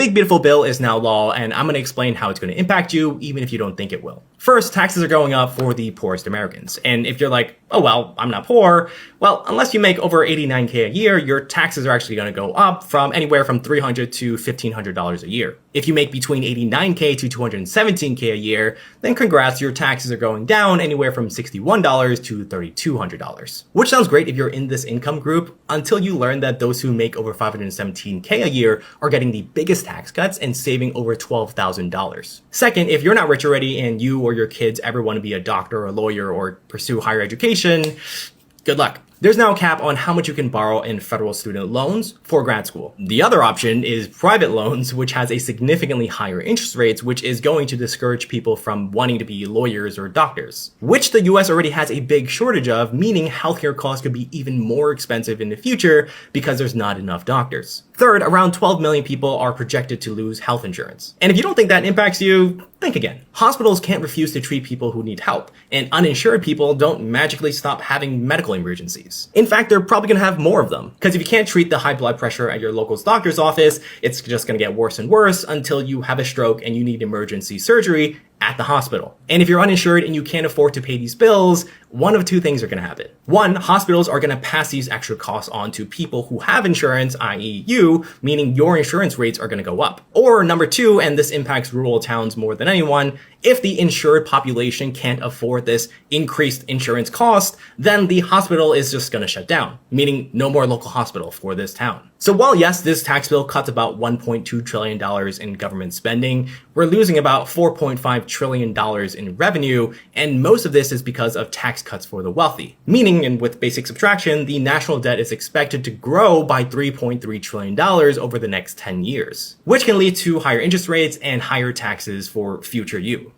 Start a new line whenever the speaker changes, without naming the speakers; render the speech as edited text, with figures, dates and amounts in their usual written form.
Big Beautiful Bill is now law, and I'm going to explain how it's going to impact you, even if you don't think it will. First, taxes are going up for the poorest Americans. And if you're like, oh, well, I'm not poor, well, unless you make over $89K a year, your taxes are actually going to go up from anywhere from $300 to $1,500 a year. If you make between $89K to $217K a year, then congrats, your taxes are going down anywhere from $61 to $3,200. Which sounds great if you're in this income group, until you learn that those who make over $517K a year are getting the biggest tax cuts and saving over $12,000. Second, if you're not rich already and you or your kids ever want to be a doctor or a lawyer or pursue higher education, good luck. There's now a cap on how much you can borrow in federal student loans for grad school. The other option is private loans, which has a significantly higher interest rates, which is going to discourage people from wanting to be lawyers or doctors, which the US already has a big shortage of, meaning healthcare costs could be even more expensive in the future because there's not enough doctors. Third, around 12 million people are projected to lose health insurance. And if you don't think that impacts you, think again. Hospitals can't refuse to treat people who need help, and uninsured people don't magically stop having medical emergencies. In fact, they're probably going to have more of them, because if you can't treat the high blood pressure at your local doctor's office, it's just going to get worse and worse until you have a stroke and you need emergency surgery at the hospital. And if you're uninsured and you can't afford to pay these bills, one of two things are going to happen. One, hospitals are going to pass these extra costs on to people who have insurance, i.e. you, meaning your insurance rates are going to go up. Or number two, and this impacts rural towns more than anyone, if the insured population can't afford this increased insurance cost, then the hospital is just going to shut down, meaning no more local hospital for this town. So while yes, this tax bill cuts about $1.2 trillion in government spending, we're losing about $4.5 trillion in revenue, and most of this is because of tax cuts for the wealthy. Meaning, and with basic subtraction, the national debt is expected to grow by $3.3 trillion over the next 10 years, which can lead to higher interest rates and higher taxes for future you.